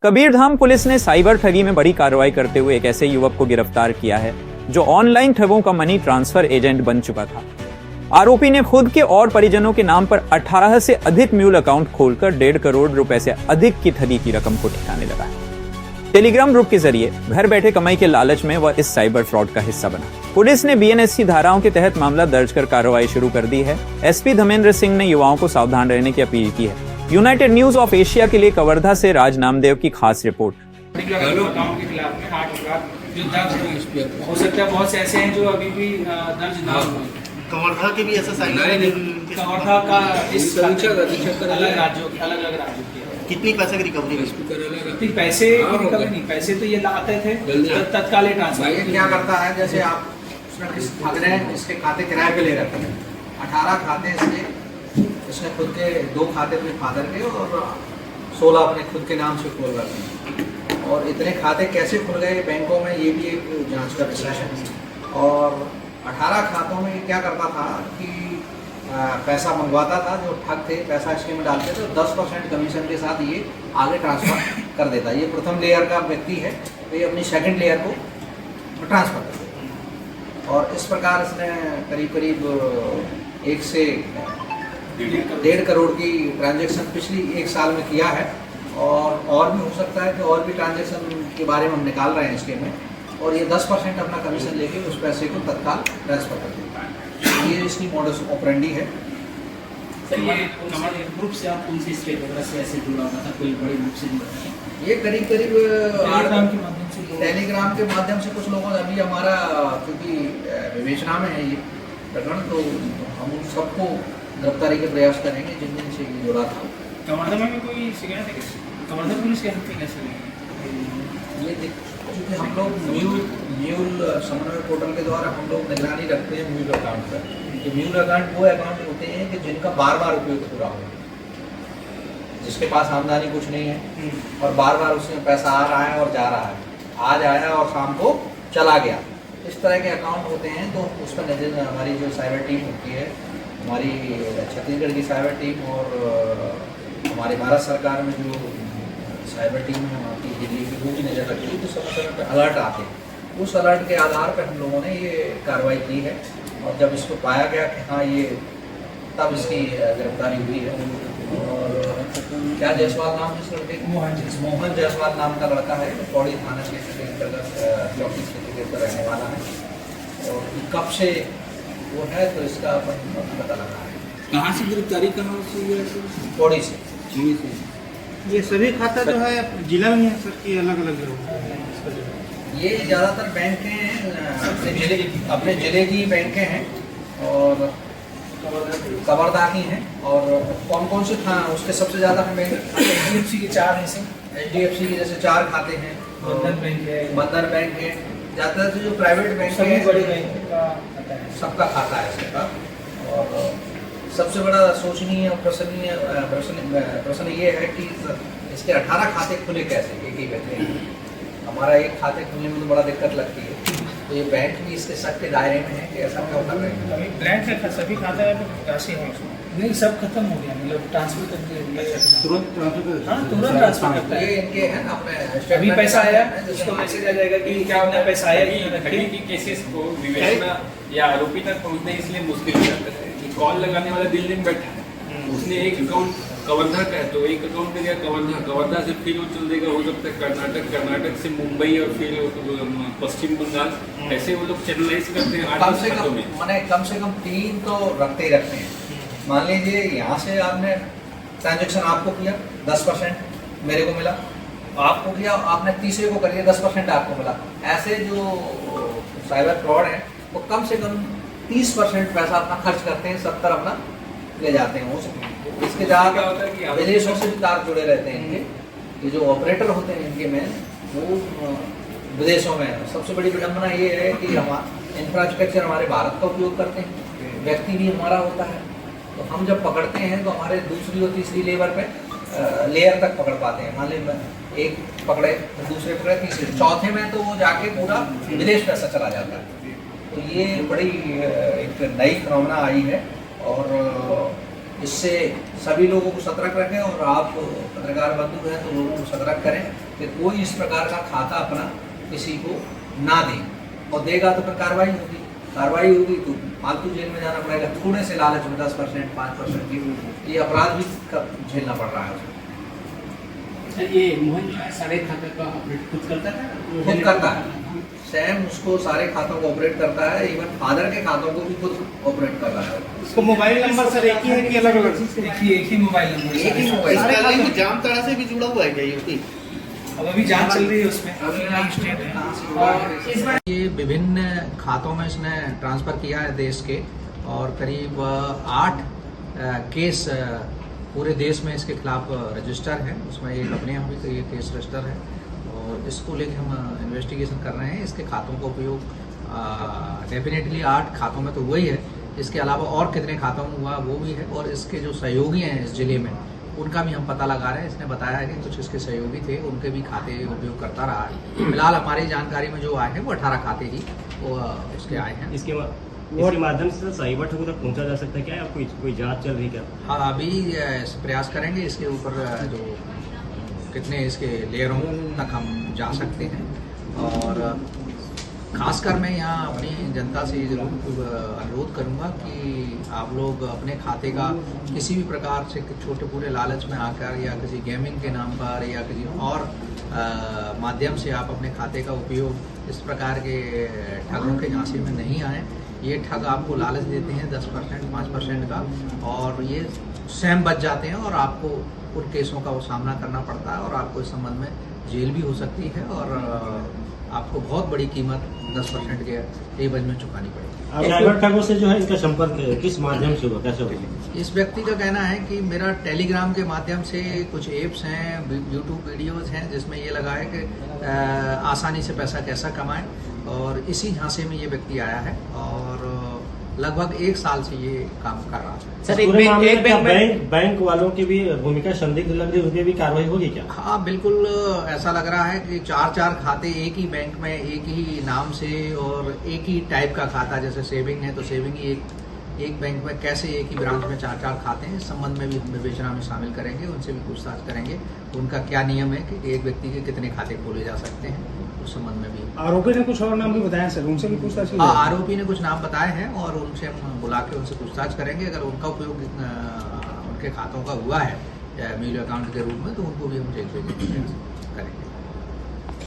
Kabirdham police ने cyber ठगी में बड़ी कार्रवाई करते हुए एक ऐसे युवक को गिरफ्तार किया है जो ऑनलाइन ठगों का मनी ट्रांसफर एजेंट बन चुका था। आरोपी ने खुद के और परिजनों के नाम पर 18 से अधिक म्यूल अकाउंट खोलकर 1.5 करोड़ रुपए से अधिक की ठगी की रकम को ठिकाने लगा। टेलीग्राम ग्रुप के जरिए घर बैठे कमाई के लालच में वह इस साइबर फ्रॉड का हिस्सा बना। पुलिस ने बीएनएससी धाराओं के तहत मामला दर्ज कर कार्रवाई शुरू कर दी है। एसपी धर्मेंद्र सिंह ने युवाओं को सावधान रहने की अपील की है। यूनाइटेड न्यूज ऑफ एशिया के लिए कवर्धा से राज नामदेव की खास रिपोर्ट। के खिलाफ में 8 अपराध जो दर्ज हो सकता है, बहुत से ऐसे हैं जो अभी भी दर्ज ना हुए। कवर्धा के भी ऐसा कवर्धा का इस अलग राज्यों की कितनी पैसे की रिकवरी हुई? पैसे की रिकवरी नहीं, पैसे तो ये लाते थे तत्काल ट्रांसफर। ये क्या करता है, जैसे आप उसमें किस ठग रहे हैं, इसके खाते किराए पे ले रखे हैं। 18 खाते इसने खुद के 2 खाते अपने फादर के और 16 अपने खुद के नाम से खोल रखे हैं। और इतने खाते कैसे खुल गए बैंकों में, ये भी एक जांच का विषय है। और 18 खातों में क्या करता था कि पैसा मंगवाता था, जो ठग थे पैसा इसके में डालते थे, 10% कमीशन के साथ ये आगे ट्रांसफ़र कर देता। ये प्रथम लेयर का व्यक्ति है, तो ये अपनी सेकंड लेयर को ट्रांसफ़र कर देता। और इस प्रकार इसने करीब 1 से 1.5 करोड़ की ट्रांजैक्शन पिछली 1 साल में किया है। और भी हो सकता है कि और भी ट्रांजैक्शन के बारे में हम निकाल रहे हैं इसके में। और ये 10% अपना कमीशन लेके उस पैसे को तत्काल ट्रांसफ़र कर देता है। ये इसकी मॉडस ऑपरेंडी है। ये ग्रुप से आप कौन सी स्टेट वगैरह से ऐसे जुड़ा हुआ था, कोई बड़े ग्रुप से जुड़ा था? ये करीब टेलीग्राम के माध्यम से कुछ लोगों ने, अभी हमारा क्योंकि विवेचना में है ये प्रकरण, तो हम उन सबको गिरफ्तारी के प्रयास करेंगे जिन से ये जुड़ा था। कवर्धा में भी कोई शिकायत है? कवर्धा पुलिस के हाथ में कैसे लगी? ये क्योंकि हम लोग म्यूल समन्वय पोर्टल के द्वारा हम लोग निगरानी रखते हैं म्यूल अकाउंट पर। कि म्यूल अकाउंट वो अकाउंट होते हैं कि जिनका बार बार उपयोग पूरा हो, जिसके पास आमदनी कुछ नहीं है और बार बार उसमें पैसा आ रहा है और जा रहा है, आज आया और शाम को चला गया, इस तरह के अकाउंट होते हैं। तो उस पर नजर हमारी जो साइबर टीम होती है, हमारी छत्तीसगढ़ की साइबर टीम और हमारी भारत सरकार में जो साइबर टीम है वहाँ की दिल्ली की, वो भी नज़र रखी है। तो समय पर अलर्ट आते हैं, उस अलर्ट के आधार पर हम लोगों ने ये कार्रवाई की है। और जब इसको पाया गया कि हाँ ये, तब इसकी गिरफ्तारी हुई है। और क्या जायसवाल नाम जिस लड़के, मोहन जायसवाल नाम का लड़का है, पौड़ी थाना क्षेत्र के अंतर्गत चौकी क्षेत्र पर रहने वाला है। और कब से वो है तो इसका अपन पता लगा है। कहाँ से गिरफ्तारी, कहाँ से? पौड़ी से। ये सभी खाता जो है जिला में है सर कि अलग अलग? ये ज़्यादातर बैंकें हैं, अपने जिले की बैंकें हैं और कवर्धा की हैं। और कौन कौन से था उसके सबसे ज़्यादा हमें HDFC के 4 हैं। HDFC के जैसे 4 खाते हैं, बंधन बैंक है, बंधन बैंक है। ज़्यादातर जो प्राइवेट बैंक है बड़े बैंक का सबका खाता है सबका। और सबसे बड़ा सोचनीय और प्रश्न ये है कि इसके 18 खाते खुले कैसे एक ही व्यक्ति हैं। हमारा एक खाते खुलने में तो बड़ा दिक्कत लगती है। तो ये बैंक भी इसके शक के दायरे में है कि ऐसा क्या कर रहे हैं। अभी बैंक का सभी खाता कैसे है उसमें? नहीं, सब खत्म हो गया, मतलब ट्रांसफर कर दिया तुरंत ट्रांसफर? हाँ, तुरंत ट्रांसफर करता है। ये इनके है ना, अपने अभी पैसा आया उसको मैसेज आ जाएगा कि क्या उन्हें पैसा आया ठगी की केसेस को विवेचना या आरोपी तक पहुंचने इसलिए मुश्किल हो जाता है कि कॉल लगाने वाला दिल्ली में बैठा है, उसने एक अकाउंट कवर्धा का है तो एक अकाउंट पे गया कवर्धा से फिर वो चल देगा, हो सकता है कर्नाटक से मुंबई और फिर पश्चिम बंगाल, ऐसे वो लोग चैनलाइज करते हैं। कम से कम 3 तो रखते ही रखते हैं। मान लीजिए यहाँ से आपने ट्रांजेक्शन आपको किया, 10% मेरे को मिला, आपको किया, आपने तीसरे को करिए, 10% आपको मिला। ऐसे जो साइबर फ्रॉड है वो कम से कम 30% पैसा अपना खर्च करते हैं, 70 अपना ले जाते हैं। वो इसके ज़्यादा विदेशों से भी तार जुड़े रहते हैं इनके। ये जो ऑपरेटर होते हैं इनके में, वो विदेशों में। सबसे बड़ी विडम्बना ये है कि हमारा इंफ्रास्ट्रक्चर हमारे भारत का उपयोग करते हैं, व्यक्ति भी हमारा होता है। तो हम जब पकड़ते हैं तो हमारे दूसरी और तीसरी लेयर तक पकड़ पाते हैं। मान लीजिए एक पकड़े, दूसरे पकड़े, तीसरे, चौथे में तो वो जाके पूरा विदेश पैसा चला जाता है। तो ये बड़ी एक नई फिनोमेना आई है। और इससे सभी लोगों को सतर्क रखें और आप पत्रकार बंधु हैं तो लोगों को सतर्क करें कि कोई इस प्रकार का खाता अपना किसी को ना दें, और देगा तो फिर कार्रवाई होगी तो फालतू जेल में जाना पड़ेगा। थोड़े से लालच में 10%, 5% की ये अपराध भी झेलना पड़ रहा है उसको। ये मोहन जो है सारे खाते का ऑपरेट खुद करता है, खुद करता है, सैम उसको सारे खातों को ऑपरेट करता है, इवन फादर के खातों को भी खुद ऑपरेट कर रहा है। इसको मोबाइल नंबर सर एक ही है कि अलग अलग? एक ही मोबाइल नंबर, एक ही मोबाइल। सारे खाते में जामताड़ा से भी जुड़ा हुआ है क्या ये? अब अभी जांच चल रही है उसमें, अभी नई स्टेट है। और इस बार ये विभिन्न खातों में इसने ट्रांसफ़र किया है देश के, और करीब 8 केस पूरे देश में इसके खिलाफ रजिस्टर है। उसमें एक अपने यहाँ भी तो ये केस रजिस्टर है, और इसको लेकर हम इन्वेस्टिगेशन कर रहे हैं। इसके खातों का उपयोग डेफिनेटली 8 खातों में तो हुआ ही है, इसके अलावा और कितने खातों में हुआ वो भी है, और इसके जो सहयोगी हैं इस जिले में उनका भी हम पता लगा रहे हैं। इसने बताया है कि कुछ इसके सहयोगी थे, उनके भी खाते उपयोग करता रहा है। फिलहाल हमारी जानकारी में जो आए हैं वो 18 खाते ही वो उसके आए हैं। इसके माध्यम से साइबर ठगों तक पहुंचा जा सकता है क्या? कोई जांच चल रही क्या? हाँ, अभी प्रयास करेंगे इसके ऊपर जो कितने इसके लेयरों तक हम जा सकते हैं, और खासकर मैं यहाँ अपनी जनता से जरूर अनुरोध करूँगा कि आप लोग अपने खाते का किसी भी प्रकार से छोटे पूरे लालच में आकर या किसी गेमिंग के नाम पर या किसी और माध्यम से आप अपने खाते का उपयोग इस प्रकार के ठगों के झांसे में नहीं आए। ये ठग आपको लालच देते हैं 10%, 5% का, और ये स्वयं बच जाते हैं और आपको उन केसों का वो सामना करना पड़ता है, और आपको इस संबंध में जेल भी हो सकती है, और आपको बहुत बड़ी कीमत 10% के एवज में चुकानी पड़ेगी। साइबर ठगों से जो है इनका संपर्क किस माध्यम से हुआ, कैसे हुआ? इस व्यक्ति का कहना है कि मेरा टेलीग्राम के माध्यम से कुछ एप्स हैं, यूट्यूब वीडियोस हैं, जिसमें ये लगा है कि आसानी से पैसा कैसा कमाएं, और इसी झांसे में ये व्यक्ति आया है, और लगभग 1 साल से ये काम कर रहा है। सर, बैंक वालों की भी भूमिका संदिग्ध लग रही है, उनकी भी कार्रवाई होगी क्या? हाँ, बिल्कुल ऐसा लग रहा है कि 4 खाते एक ही बैंक में एक ही नाम से और एक ही टाइप का खाता, जैसे सेविंग है तो सेविंग ही एक बैंक में, कैसे एक ही ब्रांच में 4 खाते हैं, इस संबंध में भी हम विवेचना में शामिल करेंगे, उनसे भी पूछताछ करेंगे उनका क्या नियम है कि एक व्यक्ति के कितने खाते खोले जा सकते हैं, उस संबंध में भी। आरोपी ने कुछ और नाम भी बताया सर, उनसे भी पूछताछ? हाँ, आरोपी ने कुछ नाम बताए हैं, और उनसे हम बुला के उनसे पूछताछ करेंगे। अगर उनका उपयोग उनके खातों का हुआ है म्यूल अकाउंट के रूप में, तो उनको भी हम जेल भेजने का प्रयास करेंगे।